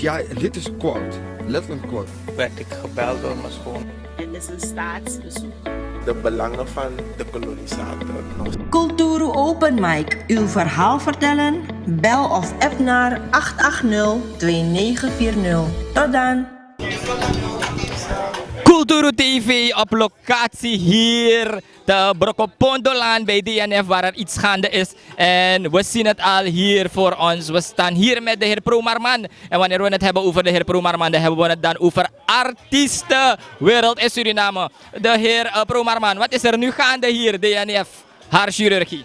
ja, dit is een quote. Letterlijk een quote. Werd ik gebeld door mijn schoon. Het is een staatsbezoek. De belangen van de kolonisator. Culturu Open Mic. Uw verhaal vertellen? Bel of app naar 880-2940. Tot dan. Culturu TV op locatie hier de Brokopondolaan bij DNF waar er iets gaande is. En we zien het al hier voor ons. We staan hier met de heer Promarman. En wanneer we het hebben over de heer Promarman, dan hebben we het dan over artiesten, wereld en Suriname. De heer Promarman, wat is er nu gaande hier, DNF? Haar chirurgie.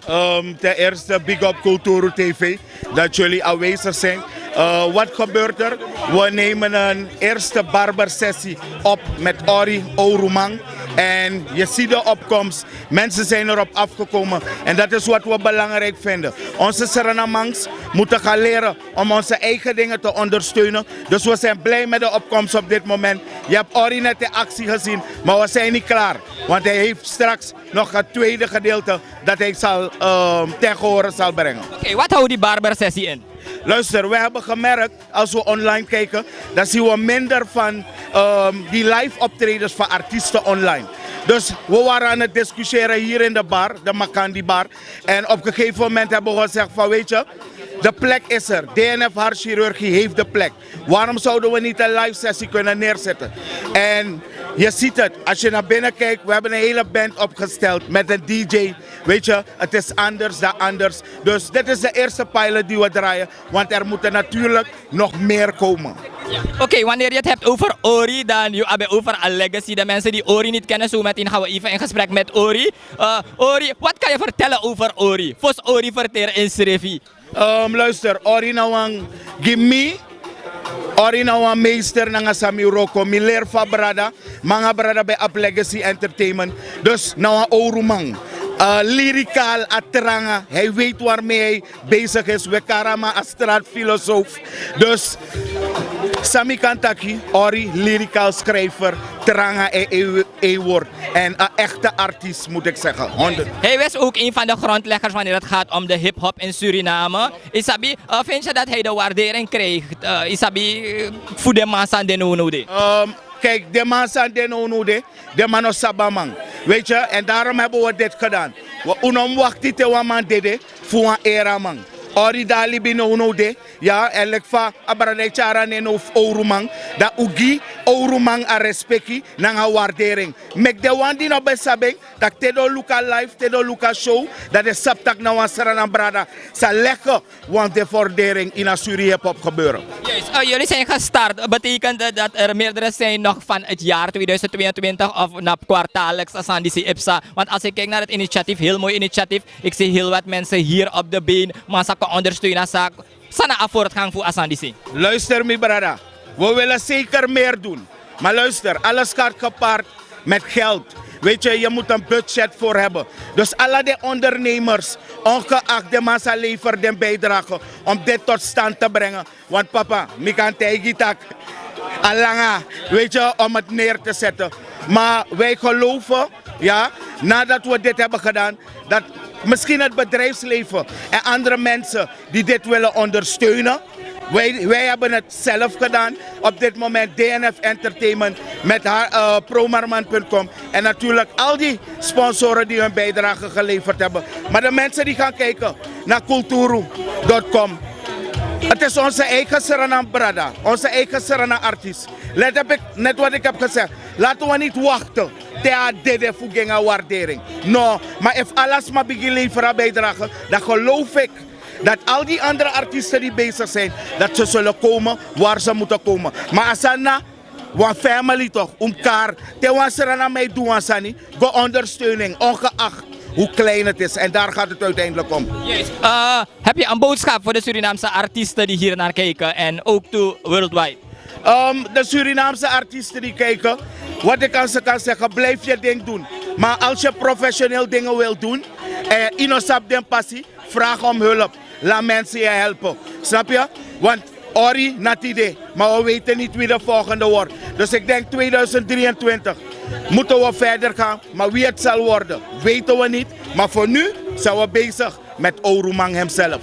Ten eerste big up Culturu TV dat jullie aanwezig zijn. Wat gebeurt er? We nemen een eerste barbersessie op met Orie, Owruman. En je ziet de opkomst. Mensen zijn erop afgekomen. En dat is wat we belangrijk vinden. Onze Surinamers moeten gaan leren om onze eigen dingen te ondersteunen. Dus we zijn blij met de opkomst op dit moment. Je hebt Orie net in actie gezien, maar we zijn niet klaar. Want hij heeft straks nog het tweede gedeelte dat hij ten gehore zal brengen. Oké, wat houdt die barbersessie in? Luister, we hebben gemerkt, als we online kijken, dan zien we minder van die live optredens van artiesten online. Dus we waren aan het discussiëren hier in de bar, de Makandi bar. En op een gegeven moment hebben we gezegd van weet je, de plek is er. DNF Haarchirurgie heeft de plek. Waarom zouden we niet een live sessie kunnen neerzetten? En je ziet het, als je naar binnen kijkt, we hebben een hele band opgesteld met een DJ. Weet je, het is anders dan anders. Dus dit is de eerste pilot die we draaien, want er moeten natuurlijk nog meer komen. Oké, wanneer je het hebt over Orie, dan je hebt over een legacy. De mensen die Orie niet kennen, zo meteen gaan we even in gesprek met Orie. Orie, wat kan je vertellen over Orie? Volgens Orie verteren in Srevi. Luister, Orie nou een gimme. Orie nou een meester na Sami Roko. Mi leer van brada. Manga brada bij Up Legacy Entertainment. Dus nou een Owruman. Lyricaal, atranga. Hij weet waarmee hij bezig is. We karama als straatfilosoof. Dus Sami Kantaki, Orie, lyricaal schrijver, tranga en e-woord. En een echte artiest moet ik zeggen. 100. Hij was ook een van de grondleggers wanneer het gaat om de hip-hop in Suriname. Isabi, vind je dat hij de waardering krijgt? Isabi, voor de massa de nonude? Kijk, de massa de nonude, de mano sabamang. Weet je, en daarom hebben we dit gedaan. We unomwachten te waman dede voor een era man. Ori dali bino unode, ja, en lekfa abrade chara neno Owruman, da ugi Owruman a respecti nanga waardering. Mek de wan di no besabeng, dat tedo luka live, tedo luka show, dat de saptak na wan Suriname brada, sa lekker, want de waardering in a Suri hip-hop gebeuren. Yes, jullie zijn gestart. Betekent dat er meerdere zijn nog van het jaar 2022 of na kwartaallijks aan die IPSA? Want als ik kijk naar het initiatief, heel mooi initiatief, ik zie heel wat mensen hier op de been, maar ze kunnen ondersteunen. Sana voortgang voor Asandisi. Luister, mijn brada. We willen zeker meer doen. Maar luister, alles gaat gepaard met geld. Weet je, je moet een budget voor hebben. Dus alle de ondernemers, ongeacht de massa leveren de bijdrage om dit tot stand te brengen. Want papa, ik kan tegen tak alanga, weet je, om het neer te zetten. Maar wij geloven, ja, nadat we dit hebben gedaan, dat misschien het bedrijfsleven en andere mensen die dit willen ondersteunen. Wij hebben het zelf gedaan. Op dit moment DNF Entertainment met promarman.com. En natuurlijk al die sponsoren die hun bijdrage geleverd hebben. Maar de mensen die gaan kijken naar culturu.com. Het is onze eigen Suriname brada. Onze eigen Suriname artiest. Net wat ik heb gezegd. Laten we niet wachten. Te dede voor waardering. No, maar als alles maar begin leveren bijdragen, dan geloof ik dat al die andere artiesten die bezig zijn, dat ze zullen komen waar ze moeten komen. Maar als na, wan family toch, elkaar, te wan Suriname mee doen aan go ondersteuning, ongeacht hoe klein het is. En daar gaat het uiteindelijk om. Yes. Heb je een boodschap voor de Surinaamse artiesten die hier naar kijken en ook to worldwide? De Surinaamse artiesten die kijken, wat ik aan ze kan zeggen, blijf je ding doen. Maar als je professioneel dingen wil doen, inosap den passie, vraag om hulp. Laat mensen je helpen. Snap je? Want Orie, not idee. Maar we weten niet wie de volgende wordt. Dus ik denk 2023 moeten we verder gaan. Maar wie het zal worden, weten we niet. Maar voor nu zijn we bezig met Owruman hemzelf.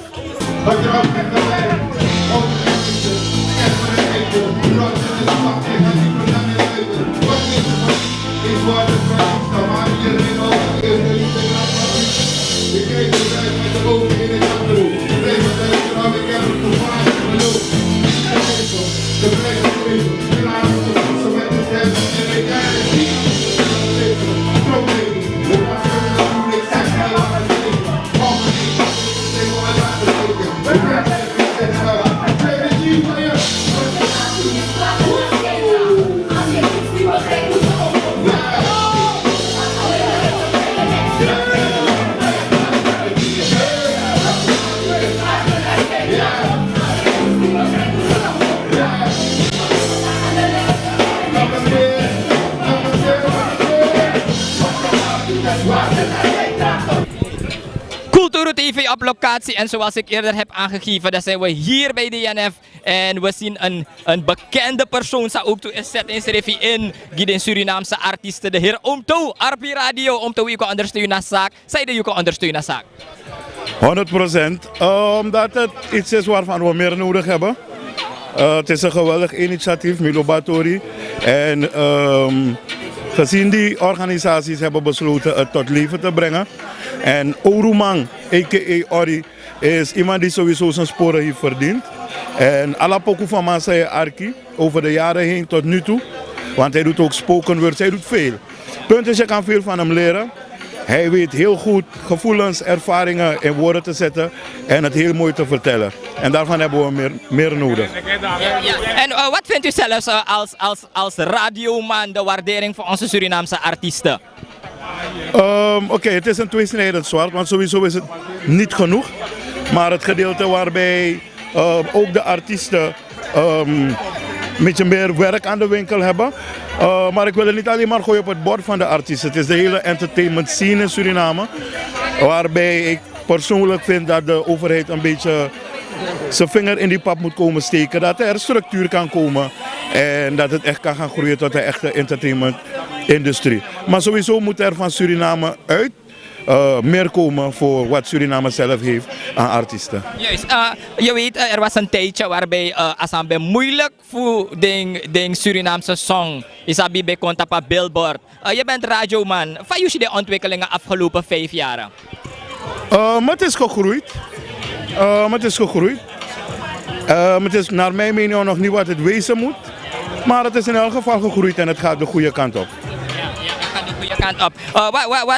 Culturu TV op locatie en zoals ik eerder heb aangegeven, dan zijn we hier bij de NF en we zien een bekende persoon sa ook toe is zet in Srevi in de Surinaamse artiesten, de heer Omto, RP Radio, Omto, u kan ondersteunen naar zaak, zij de u kan ondersteunen naar zaak. 100%, omdat het iets is waarvan we meer nodig hebben. Het is een geweldig initiatief, Milobatori. En gezien die organisaties hebben besloten het tot leven te brengen. En Owruman, a.k.a. Orie, is iemand die sowieso zijn sporen heeft verdiend. En alle pokoe van mij zei Arki, over de jaren heen tot nu toe. Want hij doet ook spoken words, hij doet veel. Punt is, je kan veel van hem leren. Hij weet heel goed gevoelens, ervaringen in woorden te zetten en het heel mooi te vertellen. En daarvan hebben we meer nodig. Ja. En wat vindt u zelfs als radioman de waardering voor onze Surinaamse artiesten? Oké, het is een tweesnijdend zwaard, want sowieso is het niet genoeg. Maar het gedeelte waarbij ook de artiesten een beetje meer werk aan de winkel hebben. Maar ik wil het niet alleen maar gooien op het bord van de artiesten. Het is de hele entertainment scene in Suriname. Waarbij ik persoonlijk vind dat de overheid een beetje zijn vinger in die pap moet komen steken. Dat er structuur kan komen en dat het echt kan gaan groeien tot een echte entertainment-industrie. Maar sowieso moet er van Suriname uit meer komen voor wat Suriname zelf heeft aan artiesten. Juist, je weet, er was een tijdje waarbij Asambe moeilijk voor de Surinaamse song is bij Kontapa Billboard. Je bent radioman. Wat is de ontwikkelingen afgelopen 5 jaar? Het is gegroeid. Het is naar mijn mening nog niet wat het wezen moet. Maar het is in elk geval gegroeid en het gaat de goede kant op. Kant op.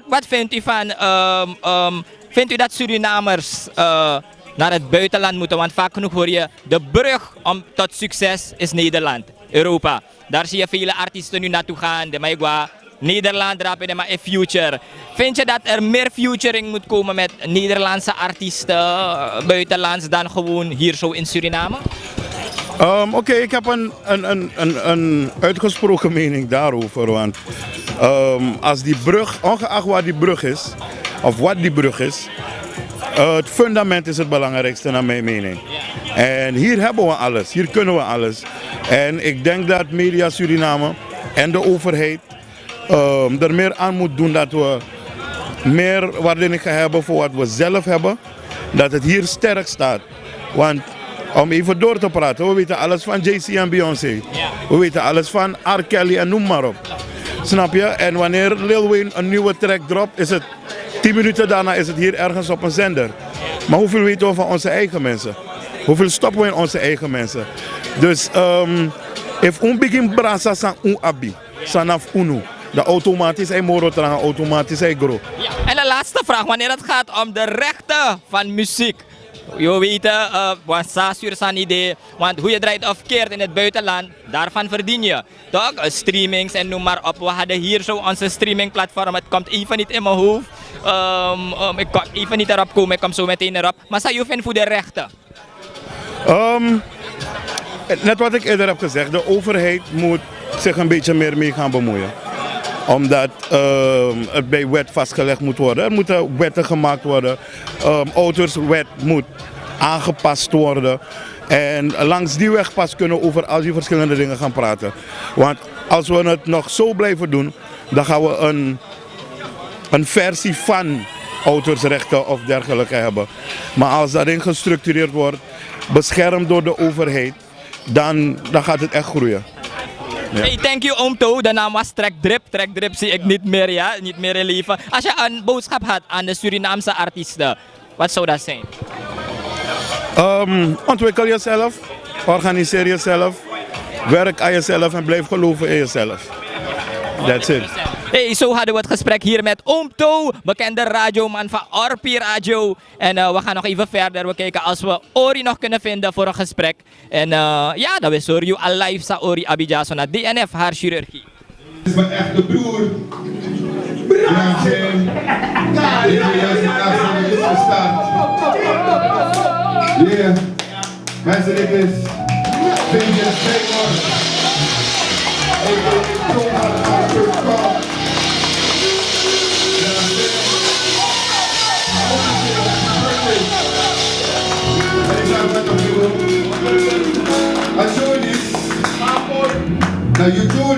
Wat vindt u van, vindt u dat Surinamers naar het buitenland moeten? Want vaak genoeg hoor je, de brug tot succes is Nederland, Europa. Daar zie je vele artiesten nu naartoe gaan, de Maigua, Nederland drapen, maar in future. Vind je dat er meer featuring moet komen met Nederlandse artiesten buitenlands dan gewoon hier zo in Suriname? Oké, ik heb een uitgesproken mening daarover. Want als die brug, ongeacht waar die brug is, of wat die brug is, het fundament is het belangrijkste naar mijn mening. En hier hebben we alles, hier kunnen we alles. En ik denk dat Media Suriname en de overheid er meer aan moet doen dat we meer waardering gaan hebben voor wat we zelf hebben. Dat het hier sterk staat. Want om even door te praten, we weten alles van JC en Beyoncé. We weten alles van R. Kelly en noem maar op. Snap je? En wanneer Lil Wayne een nieuwe track dropt, is het 10 minuten daarna is het hier ergens op een zender. Maar hoeveel weten we van onze eigen mensen? Hoeveel stoppen we in onze eigen mensen? Dus if un begin brasa san un abi, sanaf unu. De automatisch hij moro tranga, automatisch hij gro. Ja, en de laatste vraag, wanneer het gaat om de rechten van muziek. Je weet, want hoe je draait of keert in het buitenland, daarvan verdien je. Toch? Streamings en noem maar op. We hadden hier zo onze streamingplatform. Het komt even niet in mijn hoofd. Ik kan even niet erop komen, ik kom zo meteen erop. Maar zou je vinden voor de rechten? Net wat ik eerder heb gezegd, de overheid moet zich een beetje meer mee gaan bemoeien. Omdat het bij wet vastgelegd moet worden. Er moeten wetten gemaakt worden. Autorswet moet aangepast worden. En langs die weg pas kunnen we over al die verschillende dingen gaan praten. Want als we het nog zo blijven doen, dan gaan we een versie van autorsrechten of dergelijke hebben. Maar als dat in gestructureerd wordt, beschermd door de overheid dan gaat het echt groeien. Ja. Hey, thank you Oom To. De naam was Trek Drip. Trek Drip zie ik niet meer, ja? Niet meer in leven. Als je een boodschap had aan de Surinaamse artiesten, wat zou dat zijn? Ontwikkel jezelf, organiseer jezelf, werk aan jezelf en blijf geloven in jezelf. That's it. Hey, zo hadden we het gesprek hier met Oom To, bekende radioman van Orie Radio. En we gaan nog even verder. We kijken als we Orie nog kunnen vinden voor een gesprek. En ja, dat is Orie al live sa Orie Abidjan zo naar DNF, haar chirurgie. Dit is mijn echte broer. Ja, Jim. Ik wil juist een afstand in de stad. Yeah. Mensen, dit is Vincent Seymour. Ik wil niet zo hard naar de kant. I show this. Now you do.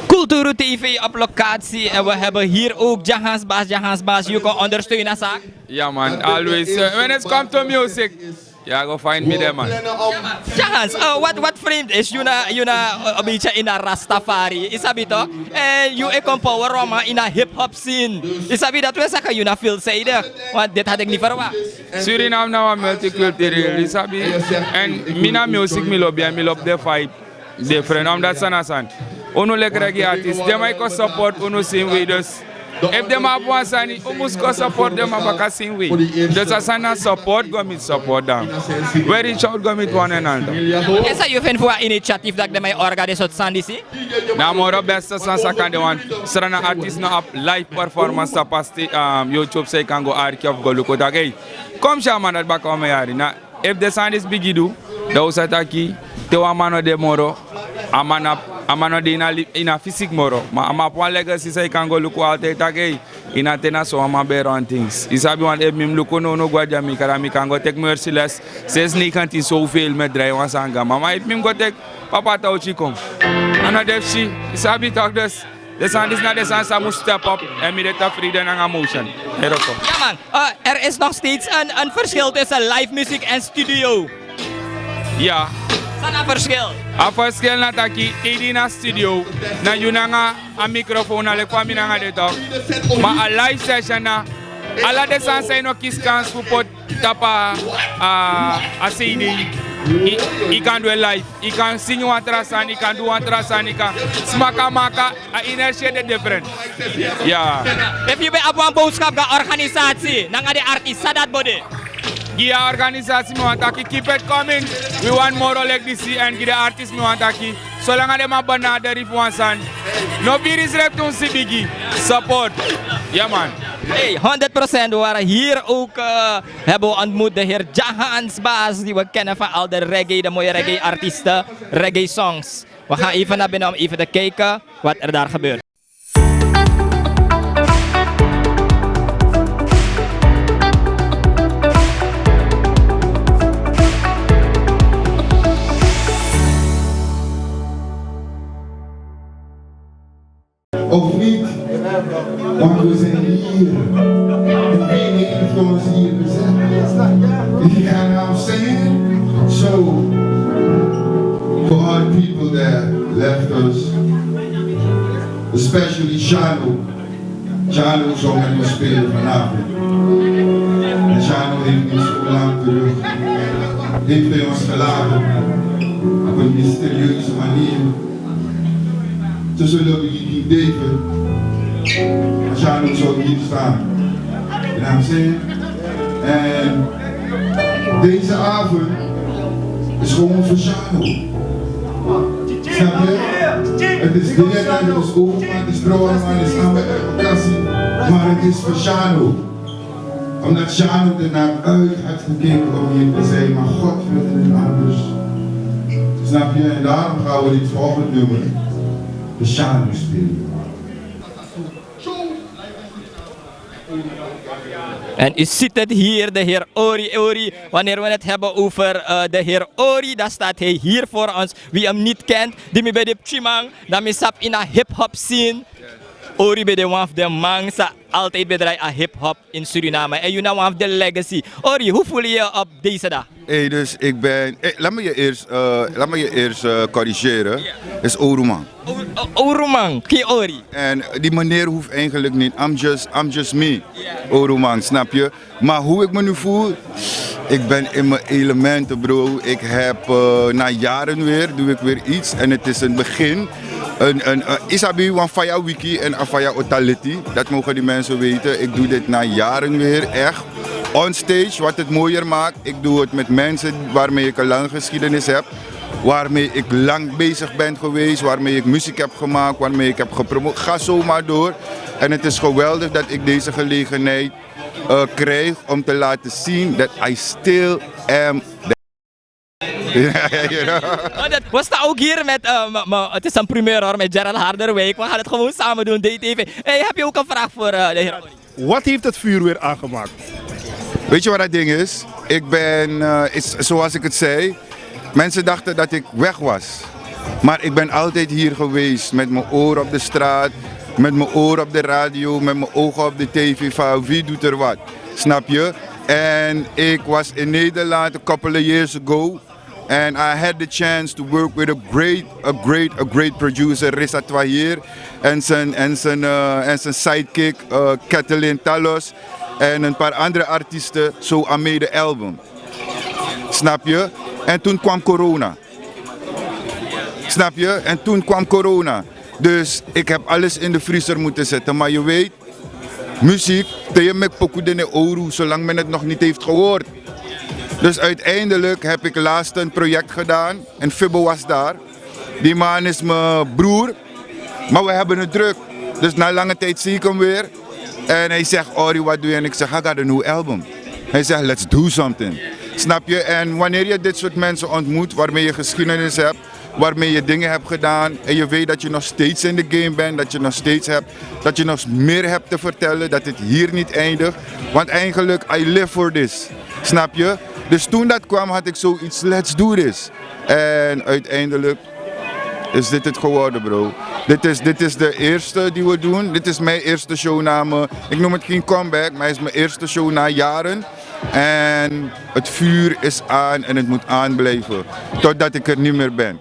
Culturu TV op locatie en we hebben hier ook Jahans Baas, je kan ondersteunen zaak. Yeah man, always. When it comes to music, yeah, go find me there man. Jahans, what friend is you na een beetje in een Rastafari, is dat toch? En je kan power Roma in een hip-hop scene. Is dat dat we zeggen, je na veelzijdig? Want dit had ik niet verwacht. Suriname nou een multicultureel, is dat en mina music me love the vibe different. Omdat sana. Uno like reggae artists, they might go support uno same way dus. If them have one sani, we must go support them about same way. Dus als sana support, go meet support them. We reach out, go meet one another. Is dat je vindt voor een initiatief dat de mij organiseert tot Sandisi? Nou, maar beste sansa kan de one. Strana artiest no up live performance op YouTube, zij kan go archive of go look at hey. Kom shaman dat bak om jari. Na, if the sound is big do, da usataki, te wa mano de moro, amano de ina physique moro, ma ama one legacy zij kan go look altijd okay. Ina tena so ama bear on things. Isabi want if mim look no go jami kara mi kan go take merciless. Says ni kan ti zoveel met dry wan sanga. Mama if mim go take papa tauchi kom. Ana defsi, isabi talk dus. De sound is not the sound, so must step up en met de freedom en emotion. Ja man, er is nog steeds een verschil tussen live muziek en studio. Ja. Wat is het verschil? Het verschil is dat ik in een studio, na je een microfoon, na kwam je naar de dag. Maar een live session, alle de sound zijn nog kieskans voor tapa a CD. Ik kan doen live, ik kan zingen wat rasan, ik kan doen wat rasan, ik kan smaka maka, energie is different. Ja. If je bij een boodschap de organisatie, dan ga de artiest, dat body. Die organisatie me want to keep it coming. We want more legacy and the artists me want to zolang de maar benaderen voor ons aan. No biris rep ons biggie. Support. Ja man. Hey, 100%. We waren hier ook, hebben we ontmoet de heer Jahans Baas, die we kennen van al de reggae, de mooie reggae artiesten, reggae songs. We gaan even naar binnen om even te kijken wat er daar gebeurt. Of niet, want we zijn hier. En wie heeft ons hier gezet? Ja, nou, I'm saying. So, for all the people that left us, especially Shano. Shano zou met ons spelen vanavond. En Shano heeft niet zo lang terug. Heeft hij ons gelaten op een mysterieuze manier. Ze zullen we niet leven. Als Shano zou hier staan. You know what I'm saying? En deze avond is gewoon voor Shano. Snap je? Het is direct, het is Owruman, het is Owruman, het is aan mijn vakantie. Maar het is voor Shano. Omdat Shano er naar uit had gekeken om hier te zijn. Maar God wilde het anders. Snap je? En daarom gaan we dit volgende nummer, de Shanu, spelen. En u ziet het hier, de heer Orie. Wanneer we het hebben over de heer Orie, dan staat hij hier voor ons. Wie hem niet kent, die me bij de Chimang, dan is hij in een hip-hop scene. Orie bij de one of the man, altijd bedrijf aan hip-hop in Suriname. En you know one of the legacy. Orie, hoe voel je je op deze dag? Hey, dus ik ben... laat me je eerst corrigeren. Is Owruman. Owruman, geen Orie. En die meneer hoeft eigenlijk niet. I'm just me. Owruman, snap je? Maar hoe ik me nu voel... Ik ben in mijn elementen, bro. Ik heb na jaren doe ik weer iets. En het is een begin. Isabi van Faya Wiki en Afaya Otaliti. Dat mogen die mensen weten. Ik doe dit na jaren weer, echt. On stage, wat het mooier maakt. Ik doe het met mensen waarmee ik een lange geschiedenis heb. Waarmee ik lang bezig ben geweest. Waarmee ik muziek heb gemaakt. Waarmee ik heb gepromoot. Ga zo maar door. En het is geweldig dat ik deze gelegenheid krijg om te laten zien dat I still am We staan ook hier met, het is een primeur hoor, met Gerald Harderwijk. We gaan het gewoon samen doen, DTV. Hey, heb je ook een vraag voor de heer Orie? Wat heeft het vuur weer aangemaakt? Weet je wat dat ding is? Ik ben, zoals ik het zei, mensen dachten dat ik weg was. Maar ik ben altijd hier geweest met mijn oren op de straat, met mijn oren op de radio, met mijn ogen op de tv van wie doet er wat. Snap je? En ik was in Nederland a couple of years ago. And I had the chance to work with a great producer, Risa Twahier, en zijn sidekick, Kathleen Talos, en een paar andere artiesten, zo aan de album. Snap je? En toen kwam corona. Snap je? En toen kwam corona. Dus ik heb alles in de vriezer moeten zetten. Maar je weet, muziek, tegen me pokoe de Oru, zolang men het nog niet heeft gehoord. Dus uiteindelijk heb ik laatst een project gedaan en Fibbo was daar. Die man is mijn broer, maar we hebben het druk. Dus na lange tijd zie ik hem weer en hij zegt, Orie, wat doe je? En ik zeg, I got a new album. Hij zegt, let's do something. Snap je? En wanneer je dit soort mensen ontmoet, waarmee je geschiedenis hebt, waarmee je dingen hebt gedaan en je weet dat je nog steeds in de game bent, dat je nog steeds hebt, dat je nog meer hebt te vertellen, dat het hier niet eindigt. Want eigenlijk, I live for this. Snap je? Dus toen dat kwam had ik zoiets, let's do this. En uiteindelijk is dit het geworden, bro. Dit is de eerste die we doen. Dit is mijn eerste show na me. Ik noem het geen comeback, maar het is mijn eerste show na jaren. En het vuur is aan en het moet aanblijven. Totdat ik er niet meer ben.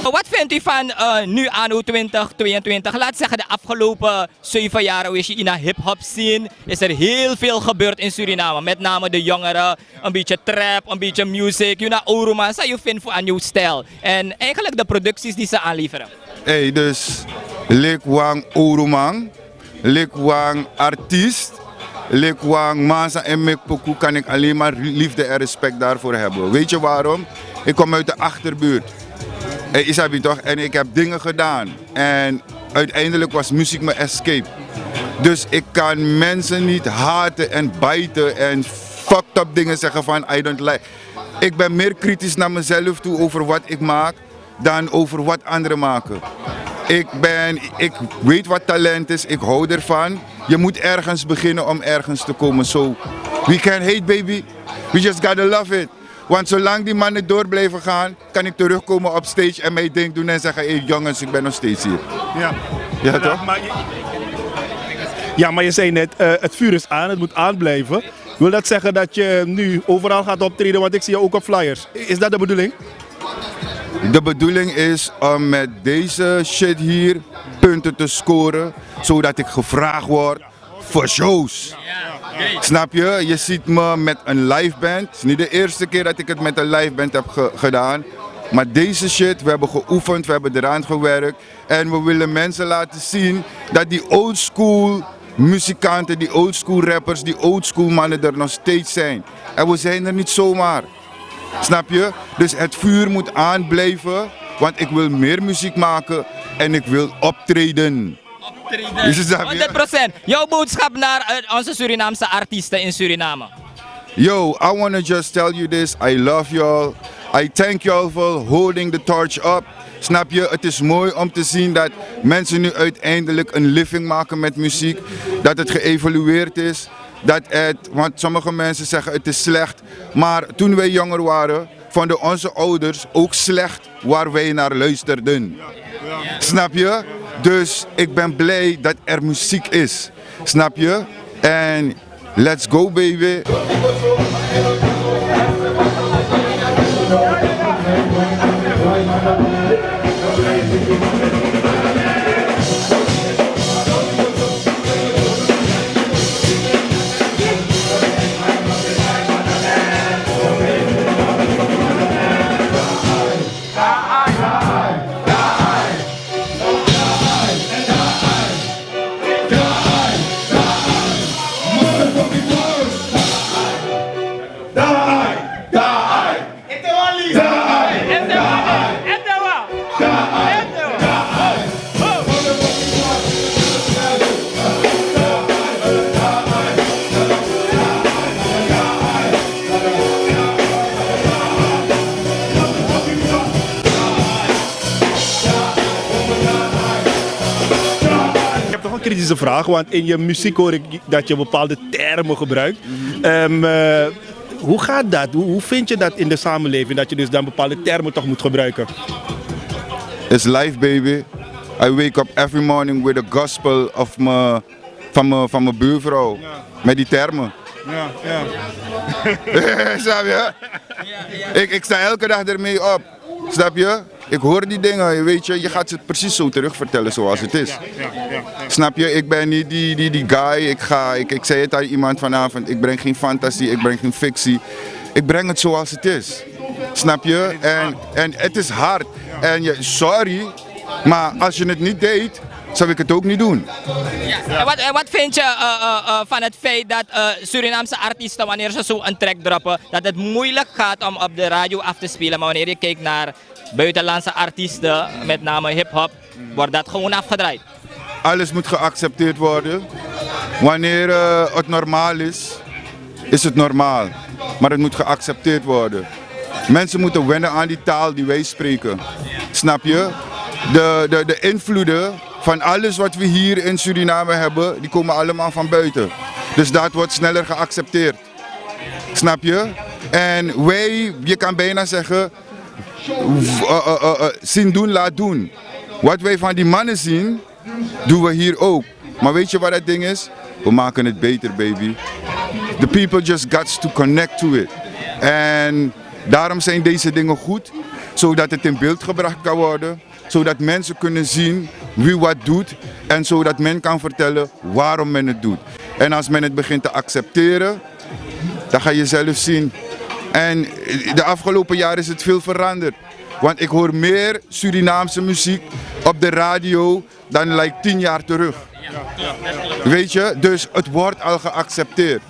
Wat vindt u van nu anno 2022? Laat zeggen, de afgelopen 7 jaar is je in een hip-hop scene. Is er heel veel gebeurd in Suriname. Met name de jongeren, een beetje trap, een beetje music. Je naar Owruman, zou je vinden voor een nieuw stijl. En eigenlijk de producties die ze aanleveren. Hey, dus Likwang Owruman, Likwang artiest, Likwang Masa en Mekpoku kan ik alleen maar liefde en respect daarvoor hebben. Weet je waarom? Ik kom uit de achterbuurt. Hey, Isabi toch? En ik heb dingen gedaan. En uiteindelijk was muziek mijn escape. Dus ik kan mensen niet haten en bijten en fucked up dingen zeggen van I don't like. Ik ben meer kritisch naar mezelf toe over wat ik maak dan over wat anderen maken. Ik weet wat talent is, ik hou ervan. Je moet ergens beginnen om ergens te komen. Zo, We can't hate, baby. We just gotta love it. Want zolang die mannen door blijven gaan, kan ik terugkomen op stage en mijn ding doen en zeggen, hey jongens, ik ben nog steeds hier. Ja, Ja, toch? Maar je zei net, het vuur is aan, het moet aanblijven. Wil dat zeggen dat je nu overal gaat optreden, want ik zie je ook op flyers. Is dat de bedoeling? De bedoeling is om met deze shit hier punten te scoren, zodat ik gevraagd word voor shows. Snap je? Je ziet me met een live band. Het is niet de eerste keer dat ik het met een live band heb gedaan. Maar deze shit, we hebben geoefend, we hebben eraan gewerkt. En we willen mensen laten zien dat die old school muzikanten, die old school rappers, die old school mannen er nog steeds zijn. En we zijn er niet zomaar. Snap je? Dus het vuur moet aanblijven, want ik wil meer muziek maken en ik wil optreden. Is het dat, 100%. Jouw boodschap naar onze Surinaamse artiesten in Suriname. Yo, I want to just tell you this. I love y'all. I thank y'all for holding the torch up. Snap je? Het is mooi om te zien dat mensen nu uiteindelijk een living maken met muziek. Dat het geëvolueerd is. Want sommige mensen zeggen het is slecht. Maar toen wij jonger waren, vonden onze ouders ook slecht waar wij naar luisterden. Snap je? Dus ik ben blij dat er muziek is. Snap je? En let's go, baby. Kritische vraag, want in je muziek hoor ik dat je bepaalde termen gebruikt. Hoe gaat dat? Hoe vind je dat in de samenleving, dat je dus dan bepaalde termen toch moet gebruiken? It's life, baby. I wake up every morning with a gospel of van mijn buurvrouw. Met die termen. Snap je? Ik sta elke dag ermee op. Snap je? Ik hoor die dingen, weet je, je gaat ze precies zo terugvertellen zoals het is. Snap je? Ik ben niet die guy, ik zei het aan iemand vanavond, ik breng geen fantasie, ik breng geen fictie. Ik breng het zoals het is. Snap je? En het is hard. En sorry, maar als je het niet deed, zou ik het ook niet doen. En wat vind je van het feit dat Surinaamse artiesten, wanneer ze zo een track droppen, dat het moeilijk gaat om op de radio af te spelen, maar wanneer je kijkt naar buitenlandse artiesten, met name hip-hop, wordt dat gewoon afgedraaid? Alles moet geaccepteerd worden. Wanneer het normaal is, is het normaal. Maar het moet geaccepteerd worden. Mensen moeten wennen aan die taal die wij spreken. Snap je? De invloeden van alles wat we hier in Suriname hebben, die komen allemaal van buiten. Dus dat wordt sneller geaccepteerd. Snap je? En wij, je kan bijna zeggen, zien doen, laat doen. Wat wij van die mannen zien, doen we hier ook. Maar weet je wat dat ding is? We maken het beter, baby. The people just got to connect to it. En daarom zijn deze dingen goed, zodat het in beeld gebracht kan worden. Zodat mensen kunnen zien wie wat doet en zodat men kan vertellen waarom men het doet. En als men het begint te accepteren, dan ga je zelf zien. En de afgelopen jaren is het veel veranderd. Want ik hoor meer Surinaamse muziek op de radio dan like 10 jaar terug. Weet je? Dus het wordt al geaccepteerd.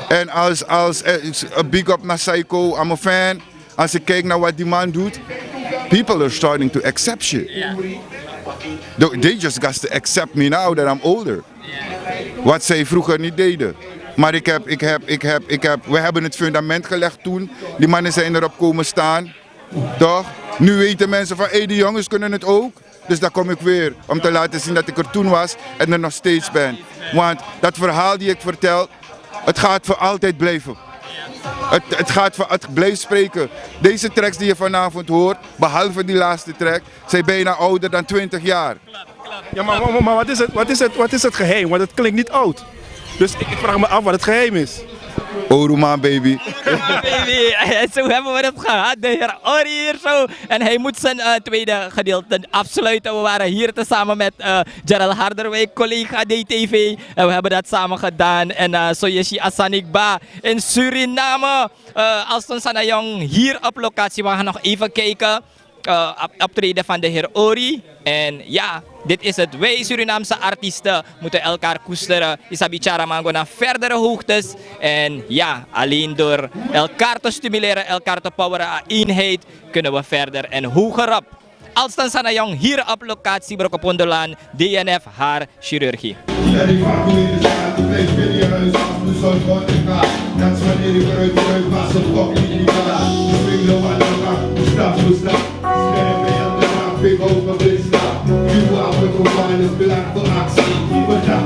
En als big up naar Psycho, I'm a fan. Als ik kijk naar wat die man doet, people are starting to accept shit. They just got to accept me now that I'm older. Wat zij vroeger niet deden. Maar we hebben het fundament gelegd toen. Die mannen zijn erop komen staan. Toch? Nu weten mensen van, die jongens kunnen het ook. Dus daar kom ik weer. Om te laten zien dat ik er toen was en er nog steeds ben. Want dat verhaal die ik vertel, het gaat voor altijd blijven. Het blijft spreken. Deze tracks die je vanavond hoort, behalve die laatste track, zijn bijna ouder dan 20 jaar. Ja, maar wat is het geheim? Want het klinkt niet oud. Dus ik vraag me af wat het geheim is. Owruman, baby. Baby, zo hebben we het gehad, de heer Orie hier zo. En hij moet zijn tweede gedeelte afsluiten. We waren hier tezamen met Gerald Harderwijk, collega DTV. En we hebben dat samen gedaan. En Soyeshi Asanikba in Suriname. Als we zijn jong hier op locatie, we gaan nog even kijken. Optreden van de heer Orie. En ja, dit is het. Wij Surinaamse artiesten moeten elkaar koesteren. Isabichara mango naar verdere hoogtes. En ja, alleen door elkaar te stimuleren, elkaar te poweren aan eenheid, kunnen we verder en hoger op. Als dan zijn jong hier op locatie, Brokopondolaan, DNF haar chirurgie. Ja, die vacuüm staat de vlees binnen je huis af, de zon wordt in kaart. Dat is wanneer ik eruit was, een kok in die kaart. De vinger aan de kant, stap voor stap. Scherp bij aan de naam, big over blitstap. Nu wapen voor fijne belang voor actie. Wat dag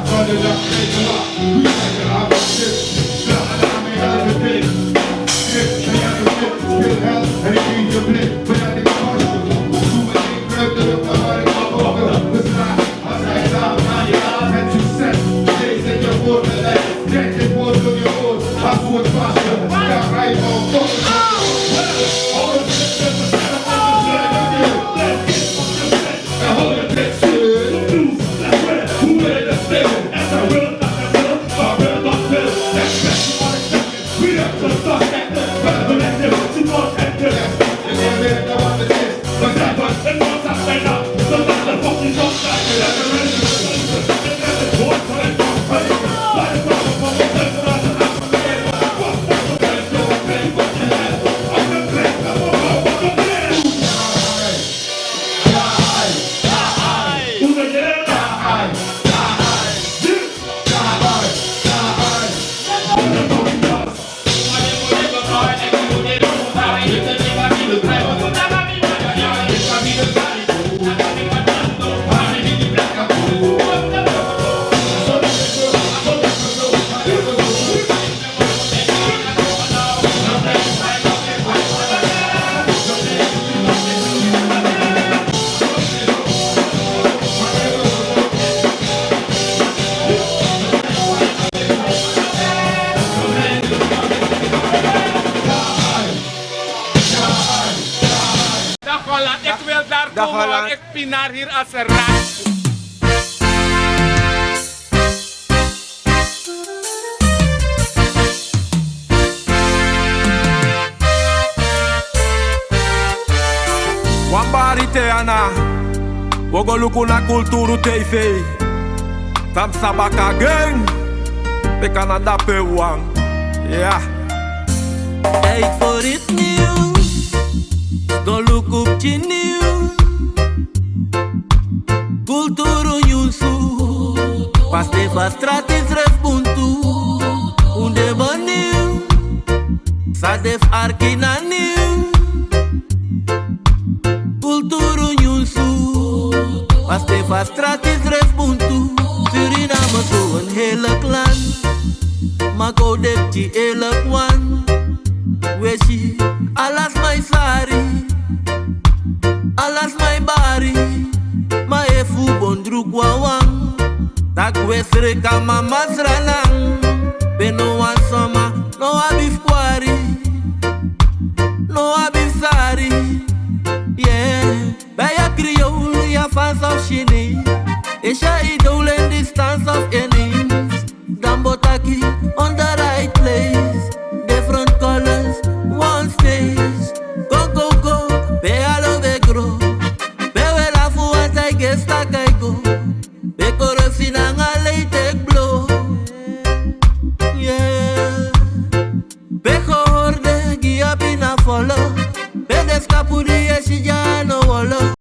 van de dag, weet je wat. Wie zijn er aan het zit? Slag aan mij aan de dik. Grip, en ja, de grip, speel hel. En ik zie je blik, maar dat ik kost. Doe me één kruip, de lucht, maar ik mag horen. We slaan, als hij samen. Het succes, deze in je woordenlijst. Denk het woord door je oor, als woord vasten. Ja, ga je van tot het ik pinaar hier als een raad. Wambari teana, wogo luku na Culturu TV. Tam sabaka gang, pe Canada pe wang. Ja. Tijd voor het nieuws, go look op je nieuws. Culturu nieuws, pas te vas stratis respuntu. Unde baniu, sa def arkina nieuws. Culturu nieuws, pas te vas stratis respuntu. Suriname zo'n hele clan, maar go dep die hele kwan. Weshi, alas my sari, alas my bari, ma efu bondru kwawang. Tak wesre kama masranang, beno wan soma, no abif kwari, no abif sari. Yeah, baya kriol ya fans of shini, esha idol in distance of enemies. Dambotaki on the right place, different colors, one stage. Go, go, go, be alo vegro, be wela fu antai gesta kai go.